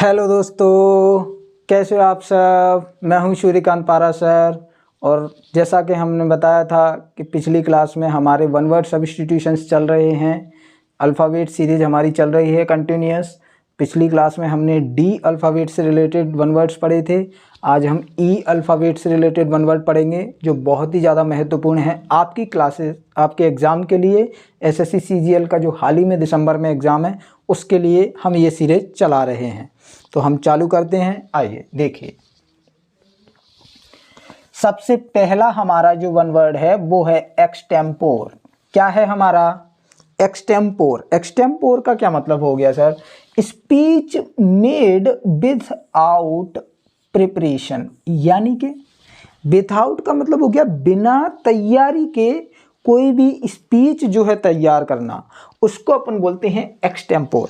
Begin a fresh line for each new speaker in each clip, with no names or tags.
Hello दोस्तों, कैसे हो आप सब। मैं हूं सूर्यकांत पारा सर। और जैसा कि हमने बताया था कि पिछली क्लास में हमारे वन वर्ड सब्स्टिट्यूशंस चल रहे हैं। अल्फ़ाबेट सीरीज़ हमारी चल रही है कंटिन्यूअस। पिछली क्लास में हमने डी अल्फ़ाबेट से रिलेटेड वन वर्ड्स पढ़े थे। आज हम ई अल्फ़ाबेट से रिलेटेड वन वर्ड पढ़ेंगे जो बहुत ही ज़्यादा महत्वपूर्ण है आपकी क्लासेस, आपके एग्ज़ाम के लिए। एसएससी सीजीएल का जो हाल ही में दिसंबर में एग्ज़ाम है उसके लिए हम ये सीरीज़ चला रहे हैं। तो हम चालू करते हैं। आइए देखिए, सबसे पहला हमारा जो वन वर्ड है वो है एक्सटेम्पोर। क्या है हमारा एक्सटेम्पोर? एक्सटेम्पोर का क्या मतलब हो गया sir? Speech made without preparation, यानी कि विदाउट का मतलब हो गया बिना तैयारी के कोई भी स्पीच जो है तैयार करना, उसको अपन बोलते हैं एक्सटेम्पोर।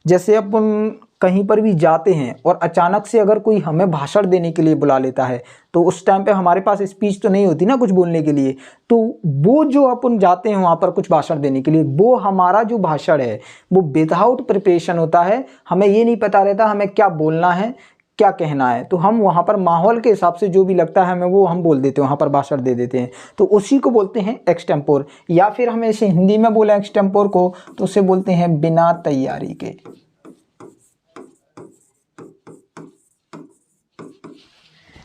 जैसे अपन कहीं पर भी जाते हैं और अचानक से अगर कोई हमें भाषण देने के लिए बुला लेता है तो उस टाइम पे हमारे पास स्पीच तो नहीं होती ना कुछ बोलने के लिए, तो वो जो अपन जाते हैं वहाँ पर कुछ भाषण देने के लिए, वो हमारा जो भाषण है वो विदाउट प्रिपरेशन होता है। हमें ये नहीं पता रहता हमें क्या बोलना है, क्या कहना है, तो हम वहाँ पर माहौल के हिसाब से जो भी लगता है हमें वो हम बोल देते हैं, वहाँ पर भाषण दे देते हैं। तो उसी को बोलते हैं एक्सटेम्पोर। या फिर हमें इसे हिंदी में बोला एक्सटेम्पोर को तो उसे बोलते हैं बिना तैयारी के।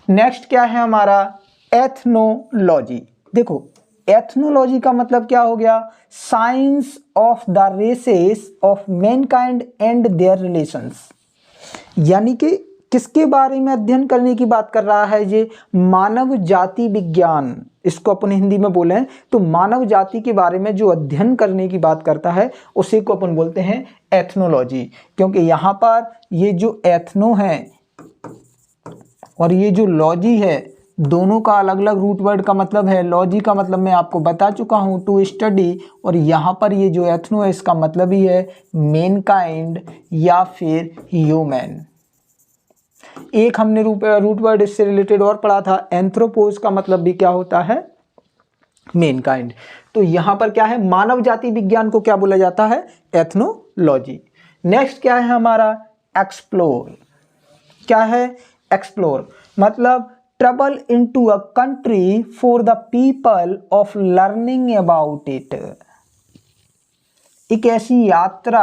नेक्स्ट क्या है हमारा एथनोलॉजी। देखो, एथनोलॉजी का मतलब क्या हो गया? Science of the races of mankind and their relations, यानी कि किसके बारे में अध्ययन करने की बात कर रहा है ये? मानव जाति विज्ञान। इसको अपन हिंदी में बोले तो मानव जाति के बारे में जो अध्ययन करने की बात करता है उसी को अपन बोलते हैं एथनोलॉजी। क्योंकि यहाँ पर ये जो एथनो है और ये जो लॉजी है, दोनों का अलग अलग रूट वर्ड का मतलब है। लॉजी का मतलब मैं आपको बता चुका हूँ, टू स्टडी, और यहाँ पर ये जो एथनो है इसका मतलब ही है मैनकाइंड या फिर ह्यूमन। एक हमने रूट वर्ड इससे रिलेटेड और पढ़ा था, एंथ्रोपोज का मतलब भी क्या होता है? मैनकाइंड। तो यहाँ पर क्या है? मानव जाति विज्ञान को क्या बोला जाता है? एथनोलॉजी। नेक्स्ट क्या है हमारा एक्सप्लोर। क्या है एक्सप्लोर? मतलब travel into a country for the people of learning about it. एक ऐसी यात्रा,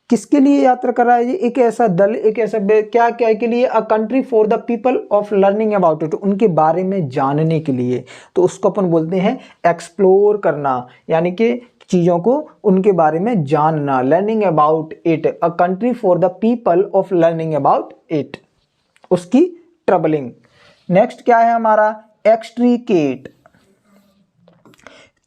किसके लिए यात्रा कर रहा है ये? एक ऐसा दल, एक ऐसा क्या क्या के लिए? A country for the people of learning about it, उनके बारे में जानने के लिए। तो उसको अपन बोलते हैं एक्सप्लोर करना, यानी कि चीज़ों को उनके बारे में जानना। Learning about it, a country for the people of learning about it, उसकी ट्रबलिंग। नेक्स्ट क्या है हमारा एक्सट्रीकेट।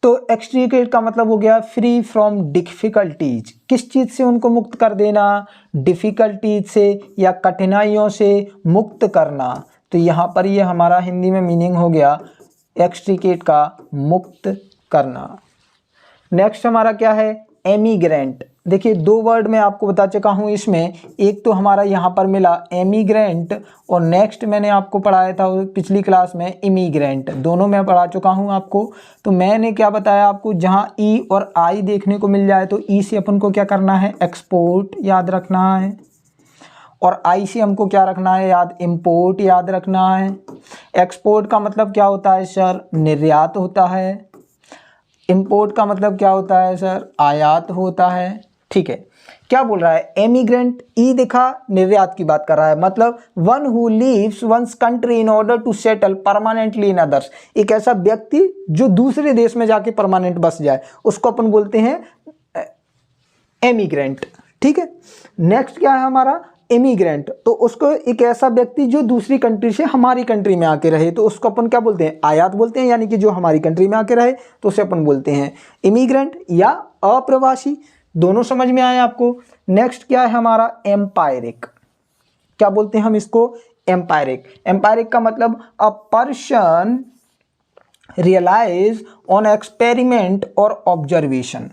तो एक्सट्रीकेट का मतलब हो गया फ्री फ्रॉम डिफिकल्टीज। किस चीज से उनको मुक्त कर देना? डिफिकल्टीज से या कठिनाइयों से मुक्त करना। तो यहाँ पर ये हमारा हिंदी में मीनिंग हो गया एक्सट्रीकेट का मुक्त करना। नेक्स्ट हमारा क्या है एमिग्रेंट। देखिए, दो वर्ड मैं आपको बता चुका हूँ इसमें। एक तो हमारा यहाँ पर मिला एमिग्रेंट और नेक्स्ट मैंने आपको पढ़ाया था पिछली क्लास में इमिग्रेंट। दोनों मैं पढ़ा चुका हूँ आपको। तो मैंने क्या बताया आपको, जहाँ ई और आई देखने को मिल जाए तो ई से अपन को क्या करना है? एक्सपोर्ट याद रखना है, और आई से हमको क्या रखना है याद? इम्पोर्ट याद रखना है। एक्सपोर्ट का मतलब क्या होता है सर? निर्यात होता है। इंपोर्ट का मतलब क्या होता है सर? आयात होता है। ठीक है, क्या बोल रहा है एमिग्रेंट? ई देखा, निर्यात की बात कर रहा है। मतलब one who leaves one's country in order to settle permanently in others. एक ऐसा व्यक्ति जो दूसरे देश में जाके परमानेंट बस जाए उसको अपन बोलते हैं एमिग्रेंट। ठीक है, नेक्स्ट क्या है हमारा इमिग्रेंट। तो उसको एक ऐसा व्यक्ति जो दूसरी कंट्री से हमारी कंट्री में आके रहे, तो उसको अपन क्या बोलते हैं? आयात बोलते हैं, यानी कि जो हमारी कंट्री में आके रहे तो उसे अपन बोलते हैं इमिग्रेंट या अप्रवासी। दोनों समझ में आए आपको? नेक्स्ट क्या है हमारा एम्पायरिक। क्या बोलते हैं हम इसको? एम्पायरिक। एम्पायरिक का मतलब a person realise on experiment और ऑब्जर्वेशन।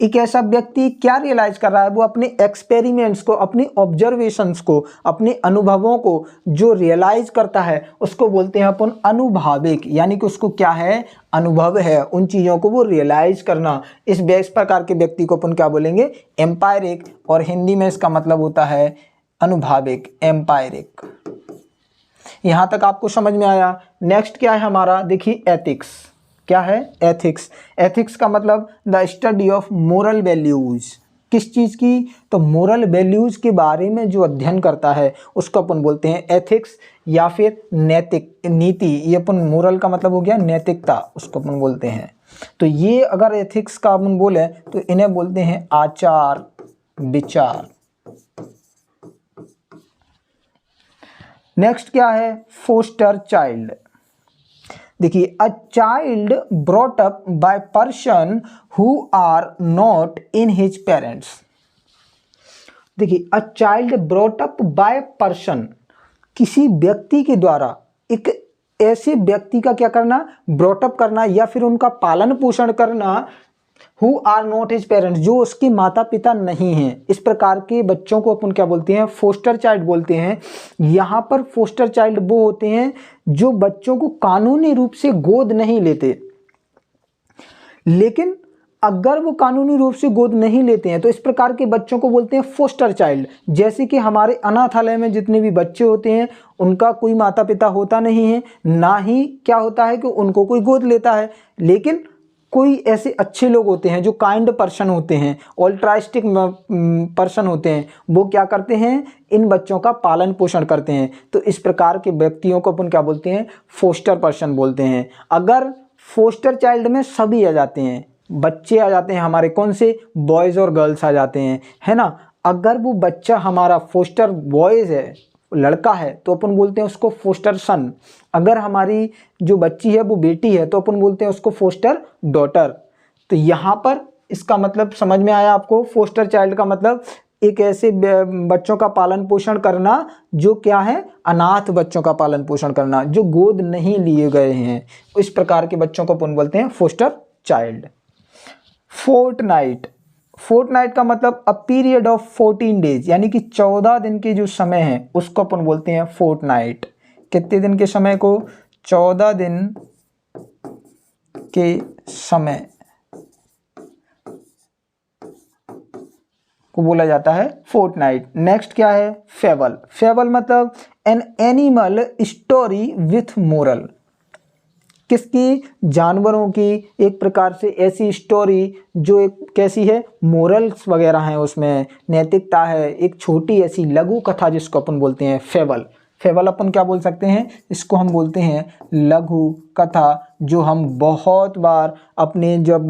एक ऐसा व्यक्ति क्या रियलाइज कर रहा है, वो अपने एक्सपेरिमेंट्स को, अपनी ऑब्जर्वेशंस को, अपने अनुभवों को जो रियलाइज करता है उसको बोलते हैं अपन अनुभाविक, यानी कि उसको क्या है, अनुभव है, उन चीज़ों को वो रियलाइज करना। इस प्रकार के व्यक्ति को अपन क्या बोलेंगे, एम्पायरिक, और हिंदी में इसका मतलब होता है अनुभाविक, एम्पायरिक। यहाँ तक आपको समझ में आया। नेक्स्ट क्या है हमारा, देखिए एथिक्स। क्या है, एथिक्स। एथिक्स का मतलब the study of moral values. किस चीज़ की, तो मोरल वैल्यूज के बारे में जो अध्ययन करता है उसको अपन बोलते हैं एथिक्स, या फिर नैतिक, नीति। ये अपन, मोरल का मतलब हो गया नैतिकता, उसको अपन बोलते हैं। तो ये अगर एथिक्स का अपन बोले तो इन्हें बोलते हैं आचार विचार। नेक्स्ट क्या है, फोस्टर चाइल्ड। देखिए, a child brought up by person who are not in his parents. देखिए, a child brought up by person, किसी व्यक्ति के द्वारा, एक ऐसे व्यक्ति का क्या करना, ब्रॉट अप करना, या फिर उनका पालन पोषण करना, who are not his parents, जो उसके माता पिता नहीं हैं। इस प्रकार के बच्चों को अपन क्या बोलते हैं, फोस्टर चाइल्ड बोलते हैं। यहाँ पर फोस्टर चाइल्ड वो होते हैं जो बच्चों को कानूनी रूप से गोद नहीं लेते, लेकिन अगर वो कानूनी रूप से गोद नहीं लेते हैं तो इस प्रकार के बच्चों को बोलते हैं फोस्टर चाइल्ड। जैसे कि हमारे अनाथालय में जितने भी बच्चे होते हैं उनका कोई माता पिता होता नहीं है, ना ही क्या होता है कि उनको कोई गोद लेता है, लेकिन कोई ऐसे अच्छे लोग होते हैं जो काइंड पर्सन होते हैं, ऑल्ट्राइस्टिक पर्सन होते हैं, वो क्या करते हैं, इन बच्चों का पालन पोषण करते हैं। तो इस प्रकार के व्यक्तियों को अपन क्या बोलते हैं, फोस्टर पर्सन बोलते हैं। अगर फोस्टर चाइल्ड में सभी आ जाते हैं, बच्चे आ जाते हैं हमारे, कौन से, बॉयज़ और गर्ल्स आ जाते हैं, है ना। अगर वो बच्चा हमारा फोस्टर बॉयज़ है, लड़का है, तो अपन बोलते हैं उसको फोस्टर सन। अगर हमारी जो बच्ची है वो बेटी है तो अपन बोलते हैं उसको फोस्टर डॉटर। तो यहाँ पर इसका मतलब समझ में आया आपको। फोस्टर चाइल्ड का मतलब एक ऐसे बच्चों का पालन पोषण करना जो क्या है, अनाथ बच्चों का पालन पोषण करना, जो गोद नहीं लिए गए हैं, इस प्रकार के बच्चों को अपन बोलते हैं फोस्टर चाइल्ड। फोर्टनाइट। फोर्टनाइट का मतलब अ पीरियड ऑफ 14 डेज, यानी कि 14 दिन के जो समय है उसको अपन बोलते हैं फोर्टनाइट। कितने दिन के समय को, 14 दिन के समय को बोला जाता है फोर्टनाइट। नेक्स्ट क्या है, फेबल। फेबल मतलब an animal story with moral. किसकी, जानवरों की एक प्रकार से ऐसी स्टोरी जो एक कैसी है, मोरल्स वगैरह हैं उसमें, नैतिकता है, एक छोटी ऐसी लघु कथा जिसको अपन बोलते हैं फेबल। फेबल अपन क्या बोल सकते हैं, इसको हम बोलते हैं लघु कथा, जो हम बहुत बार अपने जब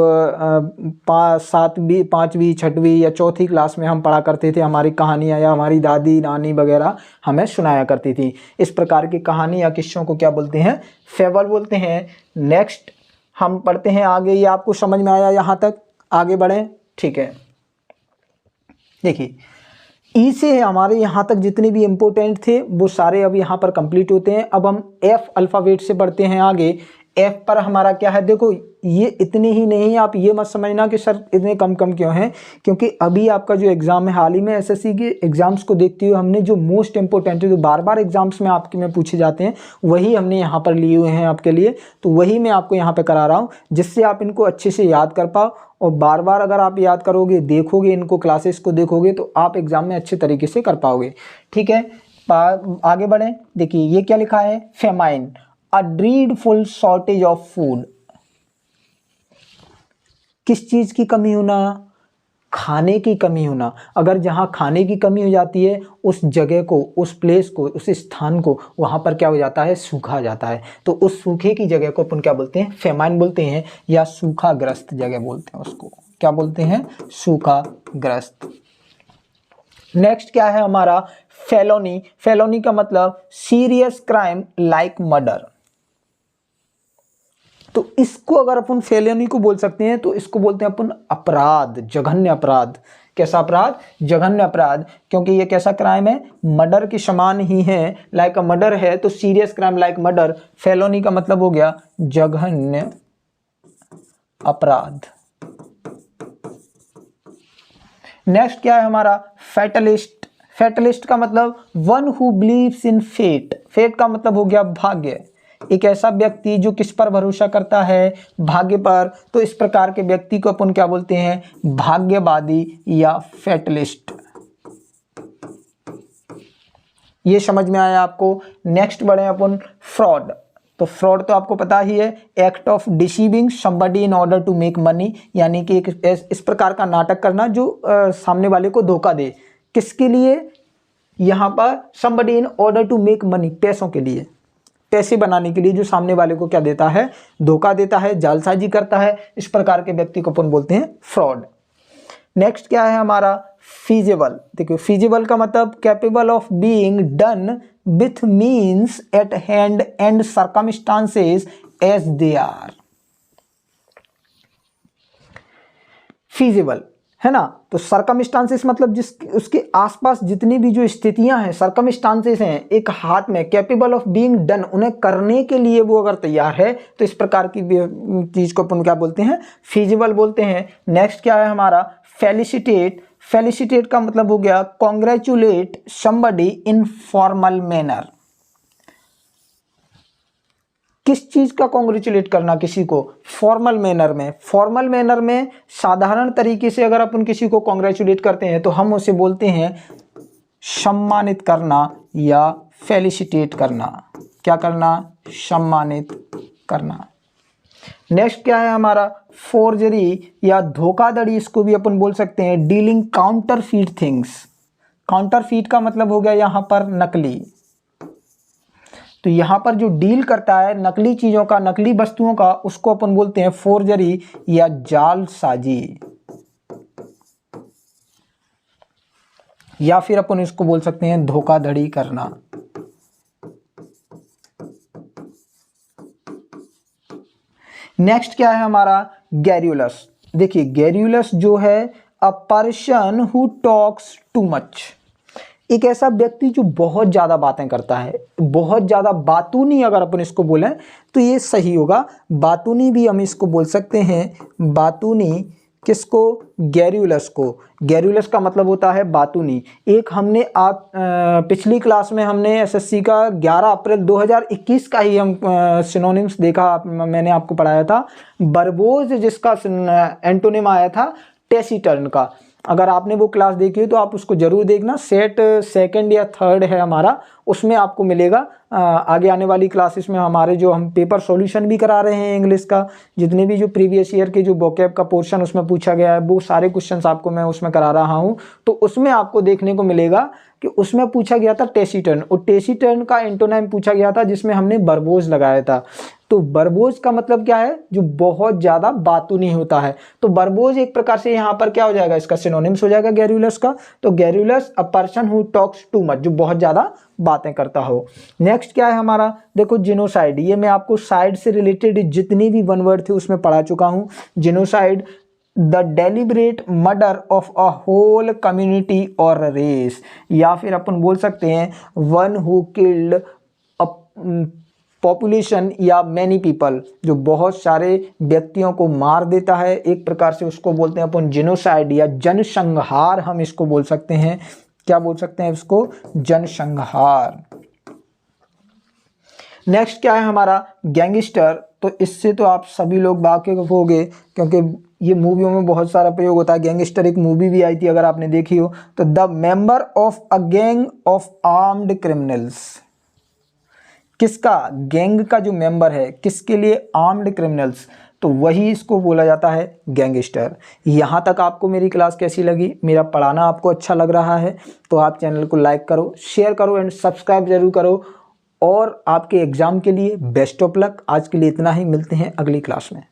7वीं 5वीं 6वीं या 4थी क्लास में हम पढ़ा करते थे, हमारी कहानियाँ या हमारी दादी नानी वगैरह हमें सुनाया करती थी। इस प्रकार की कहानी या किस्सों को क्या बोलते हैं, फेबल बोलते हैं। नेक्स्ट हम पढ़ते हैं आगे। ये आपको समझ में आया यहाँ तक, आगे बढ़ें, ठीक है। देखिए, ई से हमारे यहाँ तक जितने भी इम्पोर्टेंट थे वो सारे अब यहाँ पर कंप्लीट होते हैं। अब हम एफ अल्फ़ाबेट से बढ़ते हैं आगे। एफ पर हमारा क्या है, देखो ये इतने ही नहीं, आप ये मत समझना कि सर इतने कम क्यों हैं, क्योंकि अभी आपका जो एग्ज़ाम है, हाल ही में एसएससी के एग्ज़ाम्स को देखते हुए हमने जो मोस्ट इंपॉर्टेंट जो बार बार एग्ज़ाम्स में आपके में पूछे जाते हैं वही हमने यहाँ पर लिए हुए हैं आपके लिए। तो वही मैं आपको यहाँ पर करा रहा हूँ, जिससे आप इनको अच्छे से याद कर पाओ, और बार बार अगर आप याद करोगे, देखोगे इनको, क्लासेस को देखोगे, तो आप एग्ज़ाम में अच्छे तरीके से कर पाओगे, ठीक है। आगे बढ़ें। देखिए ये क्या लिखा है, famine, a dreadful shortage of food. किस चीज़ की कमी होना, खाने की कमी होना। अगर जहाँ खाने की कमी हो जाती है उस जगह को, उस प्लेस को, उस स्थान को, वहाँ पर क्या हो जाता है, सूखा जाता है। तो उस सूखे की जगह को अपन क्या बोलते हैं, फेमाइन बोलते हैं, या सूखाग्रस्त जगह बोलते हैं उसको, क्या बोलते हैं, सूखाग्रस्त। नेक्स्ट क्या है हमारा, फेलोनी। फेलोनी का मतलब सीरियस क्राइम लाइक मर्डर। तो इसको अगर अपन फेलोनी को बोल सकते हैं तो इसको बोलते हैं अपन अपराध, जघन्य अपराध। कैसा अपराध, जघन्य अपराध, क्योंकि ये कैसा क्राइम है, मर्डर के समान ही है, लाइक अ मर्डर है, तो serious crime like murder. Felony का मतलब हो गया जघन्य अपराध। नेक्स्ट क्या है हमारा फैटलिस्ट। फैटलिस्ट का मतलब one who believes in fate. Fate का मतलब हो गया भाग्य। एक ऐसा व्यक्ति जो किस पर भरोसा करता है, भाग्य पर। तो इस प्रकार के व्यक्ति को अपन क्या बोलते हैं, भाग्यवादी या फैटलिस्ट। ये समझ में आया आपको। नेक्स्ट बढ़े अपन फ्रॉड। तो फ्रॉड तो आपको पता ही है, act of deceiving somebody in order to make money, यानी कि एक इस प्रकार का नाटक करना जो सामने वाले को धोखा दे। किसके लिए, यहाँ पर somebody in order to make money, पैसों के लिए, पैसे बनाने के लिए जो सामने वाले को क्या देता है, धोखा देता है, जालसाजी करता है। इस प्रकार के व्यक्ति को अपन बोलते हैं फ्रॉड। नेक्स्ट क्या है हमारा फीजिबल। देखिए फीजिबल का मतलब capable of being done with means at hand and circumstances as they are. Feasible है ना। तो सर्कमस्टांसेस मतलब जिस उसके आसपास जितनी भी जो स्थितियां हैं, सर्कमस्टांसेस हैं, एक हाथ में, कैपेबल ऑफ बीइंग डन, उन्हें करने के लिए वो अगर तैयार है तो इस प्रकार की चीज को अपन क्या बोलते हैं, फीजिबल बोलते हैं। नेक्स्ट क्या है हमारा फेलिसिटेट। फेलिसिटेट का मतलब हो गया congratulate somebody in formal manner. किस चीज का कॉन्ग्रेचुलेट करना किसी को, फॉर्मल मैनर में। फॉर्मल मैनर में साधारण तरीके से अगर अपन किसी को कॉन्ग्रेचुलेट करते हैं तो हम उसे बोलते हैं सम्मानित करना या फेलिसिटेट करना। क्या करना, सम्मानित करना। नेक्स्ट क्या है हमारा फोर्जरी या धोखाधड़ी, इसको भी अपन बोल सकते हैं डीलिंग काउंटरफीट थिंग्स। काउंटरफीट का मतलब हो गया यहाँ पर नकली। तो यहाँ पर जो डील करता है नकली चीजों का, नकली वस्तुओं का, उसको अपन बोलते हैं फोर्जरी या जालसाजी, या फिर अपन इसको बोल सकते हैं धोखाधड़ी करना। नेक्स्ट क्या है हमारा गैरुलस। देखिए गैरुलस जो है a person who talks too much. एक ऐसा व्यक्ति जो बहुत ज़्यादा बातें करता है, बहुत ज़्यादा बातूनी अगर अपन इसको बोलें तो ये सही होगा। बातूनी भी हम इसको बोल सकते हैं, बातूनी किसको, गैरुलस को। गैरुलस का मतलब होता है बातूनी। एक हमने पिछली क्लास में हमने एसएससी का 11 अप्रैल 2021 का ही हम सिनोनिम्स देखा, मैंने आपको पढ़ाया था बर्बोज, जिसका एंटोनिम आया था टेसिटर्न का। अगर आपने वो क्लास देखी हो तो आप उसको जरूर देखना। सेट सेकंड या थर्ड है हमारा, उसमें आपको मिलेगा। आगे आने वाली क्लासेस में हमारे जो हम पेपर सॉल्यूशन भी करा रहे हैं इंग्लिश का, जितने भी जो प्रीवियस ईयर के जो वोकैब का पोर्शन उसमें पूछा गया है वो सारे क्वेश्चंस आपको मैं उसमें करा रहा हूँ। तो उसमें आपको देखने को मिलेगा कि उसमें पूछा गया था टेसिटर्न, और टेसिटर्न का एंटोनिम पूछा गया था जिसमें हमने बर्बोज लगाया था। तो बर्बोज का मतलब क्या है, जो बहुत ज़्यादा बातूनी होता है। तो बर्बोज एक प्रकार से यहाँ पर क्या हो जाएगा, इसका सिनोनिम्स हो जाएगा गैरुलस का। तो garrulous a person who talks too much, जो बहुत ज़्यादा बातें करता हो। नेक्स्ट क्या है हमारा, देखो जिनोसाइड। ये मैं आपको साइड से रिलेटेड जितनी भी वन वर्ड थे उसमें पढ़ा चुका हूँ। Genocide the deliberate murder of a whole community और रेस, या फिर अपन बोल सकते हैं one who killed a population या मैनी पीपल, जो बहुत सारे व्यक्तियों को मार देता है। एक प्रकार से उसको बोलते हैं अपन जिनोसाइड या जनसंहार, हम इसको बोल सकते हैं। क्या बोल सकते हैं इसको, जनसंहार। नेक्स्ट क्या है हमारा गैंगस्टर। तो इससे तो आप सभी लोग वाकिफ होंगे क्योंकि ये मूवियों में बहुत सारा प्रयोग होता है। गैंगस्टर एक मूवी भी आई थी अगर आपने देखी हो। तो the member of a gang of armed criminals, किसका, गैंग का जो मेंबर है, किसके लिए, आर्म्ड क्रिमिनल्स, तो वही इसको बोला जाता है गैंगस्टर। यहाँ तक आपको मेरी क्लास कैसी लगी, मेरा पढ़ाना आपको अच्छा लग रहा है तो आप चैनल को लाइक करो, शेयर करो एंड सब्सक्राइब जरूर करो। और आपके एग्ज़ाम के लिए बेस्ट ऑफ लक। आज के लिए इतना ही, मिलते हैं अगली क्लास में।